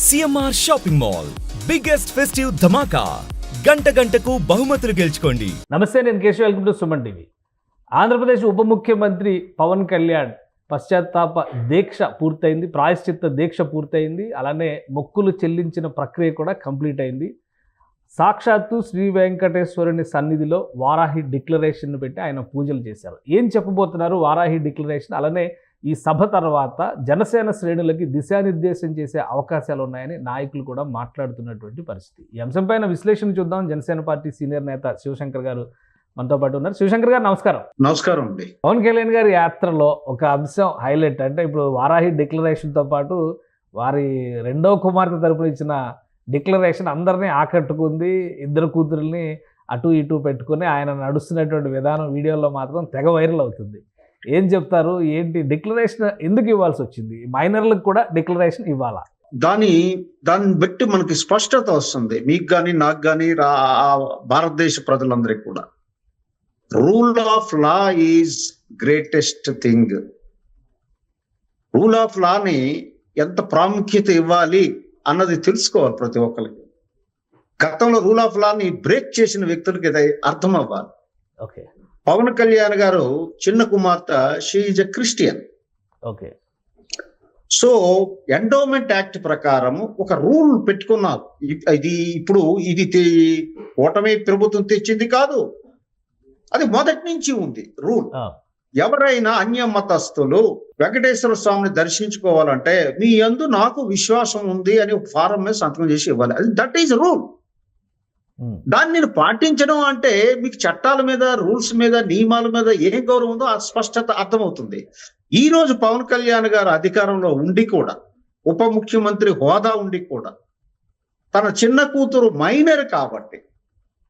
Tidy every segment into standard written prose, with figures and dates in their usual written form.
CMR shopping mall biggest festive ధమాకా గంటకు బహుమతులు గెలుచుకోండి. నమస్తే, నేను Keshav. Welcome to Suman TV. Andhra Pradesh ఉప ముఖ్యమంత్రి పవన్ కళ్యాణ్ పశ్చాత్తాప దీక్ష పూర్తయింది, ప్రాయశ్చిత్త దీక్ష పూర్తయింది. అలానే మొక్కులు చెల్లించిన ప్రక్రియ కూడా కంప్లీట్ అయింది. సాక్షాత్తు శ్రీ వెంకటేశ్వరుని సన్నిధిలో వారాహి డిక్లరేషన్ పెట్టి ఆయన పూజలు చేశారు. ఏం చెప్పబోతున్నారు వారాహి డిక్లరేషన్? అలానే ఈ సభ తర్వాత జనసేన శ్రేణులకి దిశానిర్దేశం చేసే అవకాశాలు ఉన్నాయని నాయకులు కూడా మాట్లాడుతున్నటువంటి పరిస్థితి. ఈ అంశంపైన విశ్లేషణ చూద్దాం. జనసేన పార్టీ సీనియర్ నేత శివశంకర్ గారు మనతో పాటు ఉన్నారు. శివశంకర్ గారు నమస్కారం. నమస్కారం అండి. పవన్ కళ్యాణ్ గారి యాత్రలో ఒక అంశం హైలైట్ అంటే ఇప్పుడు వారాహి డిక్లరేషన్తో పాటు వారి రెండో కుమార్తె తరపున ఇచ్చిన డిక్లరేషన్ అందరినీ ఆకట్టుకుంది. ఇద్దరు కూతురుల్ని అటు ఇటు పెట్టుకుని ఆయన నడుస్తున్నటువంటి విధానం వీడియోలో మాత్రం తెగ వైరల్ అవుతుంది. ఏం చెప్తారు? ఏంటి డిక్లరేషన్ ఎందుకు ఇవ్వాల్సి వచ్చింది? మైనర్లకు కూడా డిక్లరేషన్ ఇవ్వాలా? దాన్ని బట్టి మనకి స్పష్టత వస్తుంది. మీకు కానీ నాకు కానీ భారతదేశ ప్రజలందరికీ కూడా rule of law is greatest thing. Rule of లాని ఎంత ప్రాముఖ్యత ఇవ్వాలి అన్నది తెలుసుకోవాలి ప్రతి ఒక్కరికి. గతంలో రూల్ ఆఫ్ లాని బ్రేక్ చేసిన వ్యక్తులకి ఇది అర్థం అవ్వాలి. ఓకే. పవన్ కళ్యాణ్ గారు చిన్న కుమార్తె she is a Christian. Okay. So endowment act ప్రకారం ఒక రూల్ పెట్టుకున్నారు. ఇది ఓటమి ప్రభుత్వం తెచ్చింది కాదు, అది మొదటి నుంచి ఉంది రూల్. ఎవరైనా అన్య మతస్థులు వెంకటేశ్వర స్వామిని దర్శించుకోవాలంటే మీ యందు నాకు విశ్వాసం ఉంది అని ఒక ఫారం మీద సంతకం చేసి ఇవ్వాలి. అది దట్ ఈజ్ రూల్. దాన్ని నేను పాటించడం అంటే మీకు చట్టాల మీద, రూల్స్ మీద, నియమాల మీద ఏం గౌరవం ఉందో ఆ స్పష్టత అర్థమవుతుంది. ఈ రోజు పవన్ కళ్యాణ్ గారు అధికారంలో ఉండి కూడా, ఉప ముఖ్యమంత్రి హోదా ఉండి కూడా, తన చిన్న కూతురు మైనర్ కాబట్టి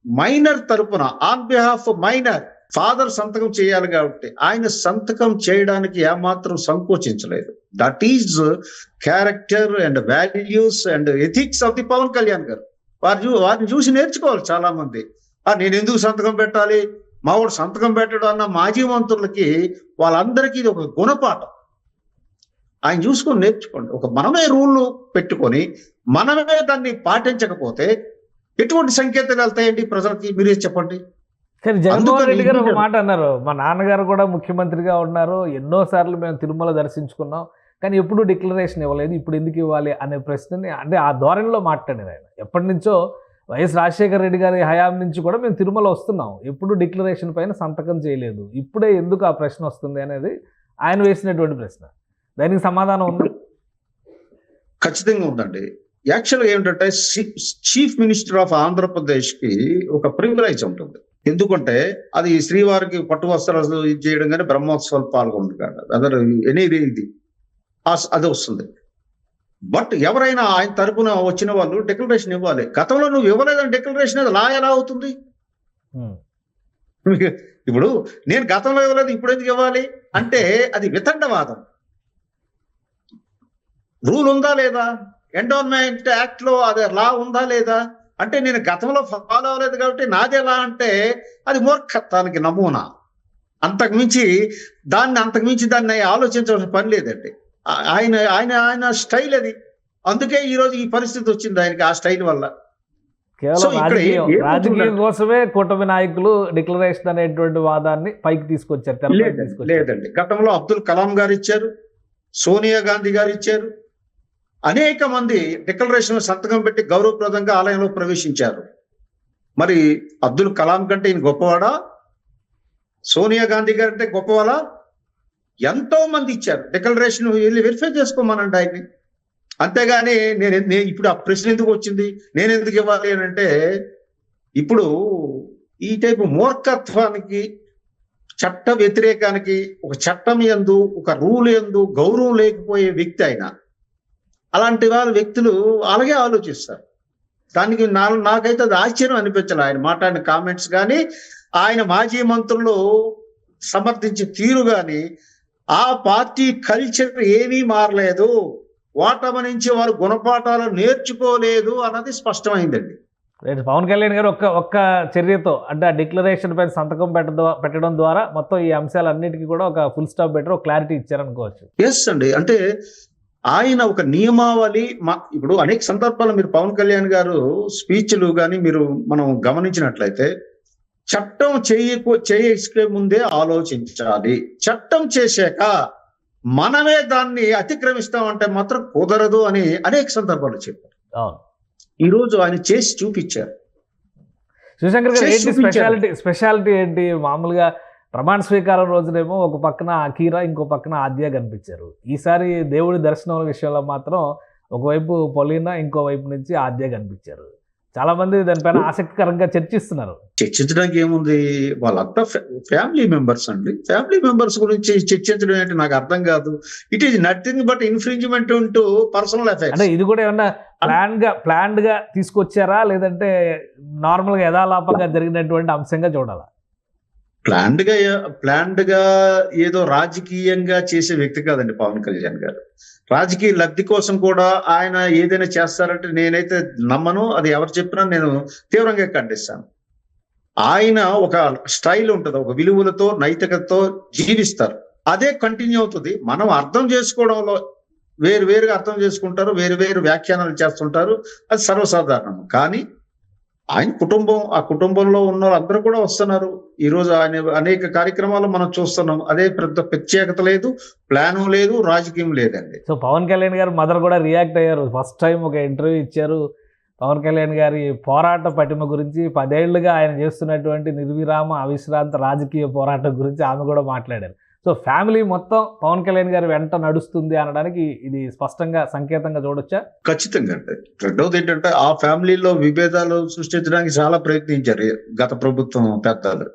మైనర్ తరపున ఆన్ బిహాఫ్ మైనర్ ఫాదర్ సంతకం చేయాలి కాబట్టి ఆయన సంతకం చేయడానికి ఏమాత్రం సంకోచించలేదు. That is character and values and ethics of the Pawan Kalyan గారు. వారిని చూసి నేర్చుకోవాలి చాలా మంది. నేను ఎందుకు సంతకం పెట్టాలి, మావాడు సంతకం పెట్టడం అన్న మాజీ మంత్రులకి వాళ్ళందరికీ ఇది ఒక గుణపాఠం. ఆయన చూసుకొని నేర్చుకోండి. మనమే రూల్ పెట్టుకొని మనమే దాన్ని పాటించకపోతే ఎటువంటి సంకేతాలు వెళ్తాయండి ప్రజలకి? మీరే చెప్పండి. కానీ జగన్మోహన్ రెడ్డి గారు ఒక మాట అన్నారు, మా నాన్నగారు కూడా ముఖ్యమంత్రిగా ఉన్నారు, ఎన్నోసార్లు మేము తిరుమల దర్శించుకున్నాం, కానీ ఎప్పుడు డిక్లరేషన్ ఇవ్వలేదు, ఇప్పుడు ఎందుకు ఇవ్వాలి అనే ప్రశ్నని అంటే ఆ ధోరణిలో మాట్లాడారు ఆయన. ఎప్పటి నుంచో వైఎస్ రాజశేఖర రెడ్డి గారి హయాం నుంచి కూడా మేము తిరుమల వస్తున్నాం, ఎప్పుడు డిక్లరేషన్ పైన సంతకం చేయలేదు, ఇప్పుడే ఎందుకు ఆ ప్రశ్న వస్తుంది అనేది ఆయన వేసినటువంటి ప్రశ్న. దానికి సమాధానం ఉంది? ఖచ్చితంగా ఉందండి. యాక్చువల్గా ఏమిటంటే చీఫ్ మినిస్టర్ ఆఫ్ ఆంధ్రప్రదేశ్కి ఒక ప్రివిలైజ్ ఉంటుంది. ఎందుకంటే అది శ్రీవారికి పట్టు వస్త్రాలు చేయడం కానీ బ్రహ్మోత్సవాలు పాల్గొంటారు, అదర్ ఎనీ ఇది అది వస్తుంది. బట్ ఎవరైనా ఆయన తరపున వచ్చిన వాళ్ళు డిక్లరేషన్ ఇవ్వాలి. గతంలో నువ్వు ఇవ్వలేదని డిక్లరేషన్ అది లా ఎలా అవుతుంది? ఇప్పుడు నేను గతంలో ఇవ్వలేదు ఇప్పుడు ఎందుకు ఇవ్వాలి అంటే అది వితండవాదం. రూల్ ఉందా లేదా? ఎండోన్మెంట్ యాక్ట్ లో అదే లా ఉందా లేదా అంటే నేను గతంలో ఫాలో అవ్వలేదు కాబట్టి నాది ఎలా అంటే అది మూర్ఖత్వానికి నమూనా. అంతకుమించి దాన్ని ఆలోచించవలసిన పని లేదండి. ఆయన ఆయన ఆయన స్టైల్ అది. అందుకే ఈ రోజు ఈ పరిస్థితి వచ్చింది ఆయనకి, ఆ స్టైల్ వల్ల. కేవలం రాజకీయం కోసమే కూటమి నాయకులు డిక్లరేషన్ అనేటువంటి వాదాన్ని పైకి తీసుకొచ్చారు. లేదండి, గతంలో అబ్దుల్ కలాం గారు ఇచ్చారు, సోనియా గాంధీ గారు ఇచ్చారు, అనేక మంది డిక్లరేషన్ సంతకం పెట్టి గౌరవప్రదంగా ఆలయంలో ప్రవేశించారు. మరి అబ్దుల్ కలాం కంటే ఈయన గొప్పవాడా? సోనియా గాంధీ గారు అంటే గొప్పవాడా? ఎంతో మంది ఇచ్చారు డిక్లరేషన్, వెళ్ళి వెరిఫై చేసుకోమనండి ఆయన్ని. అంతేగాని నేను ఇప్పుడు ఆ ప్రశ్న ఎందుకు వచ్చింది, నేను ఎందుకు ఇవ్వాలి అని అంటే, ఇప్పుడు ఈ టైపు మూర్ఖత్వానికి, చట్ట వ్యతిరేకానికి, ఒక చట్టం యందు, ఒక రూల్ యందు గౌరవం లేకపోయే వ్యక్తి ఆయన. అలాంటి వ్యక్తులు అలాగే ఆలోచిస్తారు. దానికి నాకైతే అది ఆశ్చర్యం అనిపించాలి ఆయన మాట్లాడిన కామెంట్స్ కానీ, ఆయన మాజీ మంత్రులు సమర్థించే తీరు కానీ. ఆ పార్టీ కల్చర్ ఏమీ మారలేదు, ఓటమి నుంచి వారు గుణపాఠాలు నేర్చుకోలేదు అన్నది స్పష్టమైందండి. పవన్ కళ్యాణ్ గారు ఒక్క చర్యతో అంటే ఆ డిక్లరేషన్ పైన సంతకం పెట్టడం ద్వారా మొత్తం ఈ అంశాలన్నిటికీ కూడా ఒక ఫుల్ స్టాప్ పెట్టి ఒక క్లారిటీ ఇచ్చారనుకోవచ్చు. ఎస్ అండి. అంటే ఆయన ఒక నియమావళి ఇప్పుడు అనేక సందర్భాల్లో మీరు పవన్ కళ్యాణ్ గారు స్పీచ్లు కానీ మనం గమనించినట్లయితే చట్టం చేయకే ముందే ఆలోచించాలి, చట్టం చేశాక మనమే దాన్ని అతిక్రమిస్తామంటే మాత్రం కుదరదు అని అనేక సందర్భాలు చెప్పారు. అవును. ఈ రోజు ఆయన చేసి చూపించారు. శివశంకర్ గారు చేసి ఏంటి చూపించారు. స్పెషాలిటీ ఏంటి? మామూలుగా ప్రమాణ స్వీకారం రోజునేమో ఒక పక్కన అఖీరా, ఇంకో పక్కన ఆద్య కనిపించారు. ఈసారి దేవుడి దర్శనం విషయంలో మాత్రం ఒకవైపు పొలీనా, ఇంకో వైపు నుంచి ఆద్య కనిపించారు. చాలా మంది దానిపైన ఆసక్తికరంగా చర్చిస్తున్నారు. చర్చించడానికి ఏముంది, వాళ్ళంతా ఫ్యామిలీ మెంబర్స్ అండి. ఫ్యామిలీ మెంబర్స్ గురించి చర్చించడం ఏంటి నాకు అర్థం కాదు. It is nothing but infringement into personal అంటే అఫైర్స్. ఇది కూడా ఏమన్నా ప్లాన్డ్ గా తీసుకొచ్చారా, లేదంటే నార్మల్ గా యథాలాపంగా జరిగినటువంటి అంశంగా చూడాలా? ప్లాన్డ్ గా ఏదో రాజకీయంగా చేసే వ్యక్తి కాదండి పవన్ కళ్యాణ్ గారు. రాజకీయ లబ్ధి కోసం కూడా ఆయన ఏదైనా చేస్తారంటే నేనైతే నమ్మను. అది ఎవరు చెప్పినా నేను తీవ్రంగా ఖండిస్తాను. ఆయన ఒక స్టైల్ ఉంటుంది, ఒక విలువలతో నైతికతతో జీవిస్తారు, అదే కంటిన్యూ అవుతుంది. మనం అర్థం చేసుకోవడంలో వేరుగా అర్థం చేసుకుంటారు, వేరు వ్యాఖ్యానాలు చేస్తుంటారు, అది సర్వసాధారణం. కానీ ఆయన ఆ కుటుంబంలో ఉన్న వాళ్ళందరూ కూడా వస్తున్నారు. ఈ రోజు ఆయన అనేక కార్యక్రమాలు మనం చూస్తున్నాం. అదే పెద్ద ప్రత్యేకత లేదు, ప్లాను లేదు, రాజకీయం లేదండి. సో పవన్ కళ్యాణ్ గారు మదర్ కూడా రియాక్ట్ అయ్యారు. ఫస్ట్ టైం ఒక ఇంటర్వ్యూ ఇచ్చారు. పవన్ కళ్యాణ్ గారి పోరాట పటిమ గురించి, 10 ఏళ్లుగా ఆయన చేస్తున్నటువంటి నిర్విరామ అవిశ్రాంత రాజకీయ పోరాటం గురించి ఆమె కూడా మాట్లాడారు. సో ఫ్యామిలీ మొత్తం పవన్ కళ్యాణ్ గారి వెంట నడుస్తుంది అనడానికి ఇది స్పష్టంగా సంకేతంగా చూడొచ్చా? ఖచ్చితంగా అండి. రెండవది ఏంటంటే ఆ ఫ్యామిలీలో విభేదాలు సృష్టించడానికి చాలా ప్రయత్నించారు గత ప్రభుత్వం పెద్దలు.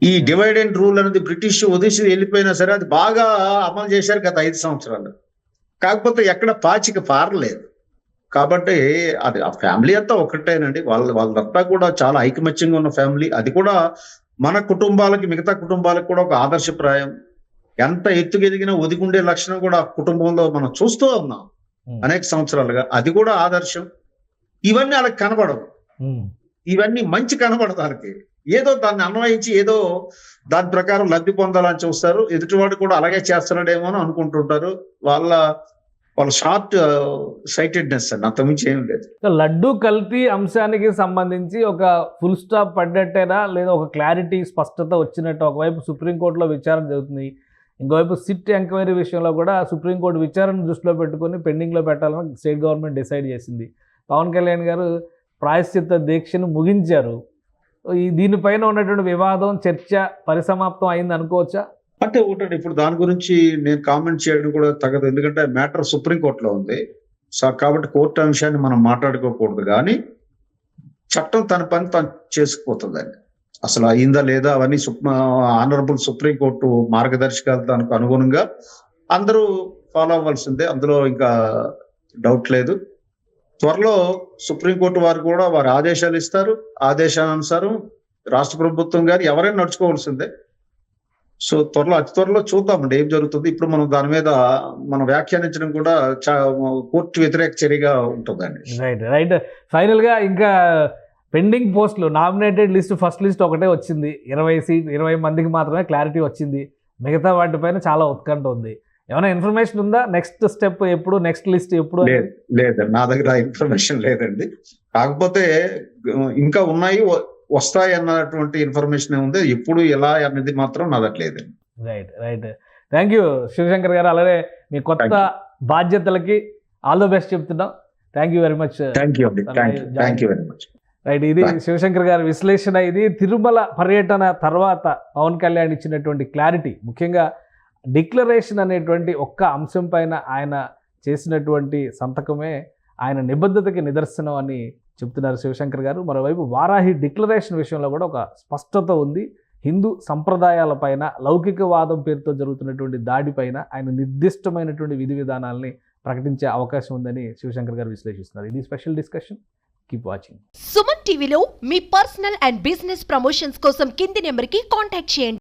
ఈ డివైడ్ అండ్ రూల్ అనేది బ్రిటిష్ వదిలి వెళ్ళిపోయినా సరే అది బాగా అమలు చేశారు గత 5 సంవత్సరాలు. కాకపోతే ఎక్కడ పాచిక పారలేదు. కాబట్టి అది ఆ ఫ్యామిలీ అంతా ఒకటేనండి. వాళ్ళంతా కూడా చాలా ఐకమత్యంగా ఉన్న ఫ్యామిలీ. అది కూడా మన కుటుంబాలకి, మిగతా కుటుంబాలకు కూడా ఒక ఆదర్శప్రాయం. ఎంత ఎత్తుకెదిగినా ఒదిగుండే లక్షణం కూడా ఆ కుటుంబంలో మనం చూస్తూ ఉన్నాం అనేక సంవత్సరాలుగా. అది కూడా ఆదర్శం. ఇవన్నీ వాళ్ళకి కనబడవు. ఇవన్నీ మంచి కనబడతానికి ఏదో దాన్ని అన్వయించి ఏదో దాని ప్రకారం లబ్ధి పొందాలని చూస్తారు. ఎదుటివాడు కూడా అలాగే చేస్తున్నాడేమో అని అనుకుంటుంటారు. వాళ్ళ షార్ట్ సైటెడ్నెస్ అండి, అంతమించి ఏం లేదు. లడ్డూ కల్తీ అంశానికి సంబంధించి ఒక ఫుల్ స్టాప్ పడ్డట్టేనా, లేదా ఒక క్లారిటీ, స్పష్టత వచ్చినట్టు? ఒకవైపు సుప్రీంకోర్టులో విచారణ జరుగుతుంది, ఇంకోవైపు సిట్ ఎంక్వైరీ విషయంలో కూడా సుప్రీంకోర్టు విచారణ దృష్టిలో పెట్టుకొని పెండింగ్లో పెట్టాలని స్టేట్ గవర్నమెంట్ డిసైడ్ చేసింది. పవన్ కళ్యాణ్ గారు ప్రాయశ్చిత్త దీక్షను ముగించారు. దీనిపైన ఉన్నటువంటి వివాదం, చర్చ పరిసమాప్తం అయింది అనుకోవచ్చా? అంటే ఒకటి, ఇప్పుడు దాని గురించి నేను కామెంట్ చేయడం కూడా తగదు. ఎందుకంటే మ్యాటర్ సుప్రీంకోర్టులో ఉంది. సో కాబట్టి కోర్టు అంశాన్ని మనం మాట్లాడుకోకూడదు. కానీ చట్టం తన పని తను చేసుకుపోతుందండి. అసలు అయిందా లేదా అవన్నీ ఆనరబుల్ సుప్రీంకోర్టు మార్గదర్శకాలు దానికి అనుగుణంగా అందరూ ఫాలో అవ్వాల్సిందే. అందులో ఇంకా డౌట్ లేదు. త్వరలో సుప్రీంకోర్టు వారు కూడా వారి ఆదేశాలు ఇస్తారు. ఆదేశానుసారం రాష్ట్ర ప్రభుత్వం గారు ఎవరైనా నడుచుకోవాల్సిందే. సో అతి త్వరలో చూద్దామండి ఏం జరుగుతుంది. ఇప్పుడు మనం దాని మీద మనం వ్యాఖ్యానించడం కూడా కోర్టు వ్యతిరేక చర్యగా ఉంటుందండి. రైట్. ఫైనల్ గా ఇంకా పెండింగ్ పోస్టులు, నామినేటెడ్ లిస్ట్, ఫస్ట్ లిస్ట్ ఒకటే వచ్చింది. 20 మందికి మాత్రమే క్లారిటీ వచ్చింది. మిగతా వాటిపైన చాలా ఉత్కంఠ ఉంది. ఏమైనా ఇన్ఫర్మేషన్ ఉందా? నెక్స్ట్ స్టెప్ ఎప్పుడు, నెక్స్ట్ లిస్ట్ ఎప్పుడు? లేదండి, నా దగ్గర ఇన్ఫర్మేషన్ లేదండి. కాకపోతే ఇంకా ఉన్నాయి, వస్తాయి అన్నటువంటి ఇన్ఫర్మేషన్ ఉంది. ఎప్పుడు ఎలా అనేది మాత్రం నా దగ్గర లేదండి. రైట్. థ్యాంక్ యూ శివశంకర్ గారు. అలాగే మీ కొత్త బాధ్యతలకి ఆల్ ద బెస్ట్ చెప్తున్నాం. Thank you very much. Thank you very much. Right, ఇది శివశంకర్ గారి విశ్లేషణ. ఇది తిరుమల పర్యటన తర్వాత పవన్ కళ్యాణ్ ఇచ్చినటువంటి క్లారిటీ, ముఖ్యంగా డిక్లరేషన్ అనేటువంటి ఒక్క అంశం పైన ఆయన చేసినటువంటి సంతకమే ఆయన నిబద్ధతకి నిదర్శనం అని చెప్తున్నారు శివశంకర్ గారు. మరోవైపు వారాహి డిక్లరేషన్ విషయంలో కూడా ఒక స్పష్టత ఉంది. హిందూ సంప్రదాయాలపైన, లౌకికవాదం పేరుతో జరుగుతున్నటువంటి దాడిపైన ఆయన నిర్దిష్టమైనటువంటి విధి విధానాలని ప్రకటించే అవకాశం ఉందని శివశంకర్ గారు విశ్లేషిస్తున్నారు. ఇది special discussion. Keep watching. Suman టీవీలో మీ పర్సనల్ అండ్ బిజినెస్ ప్రమోషన్స్ కోసం కింది నెంబర్కి కాంటాక్ట్ చేయండి.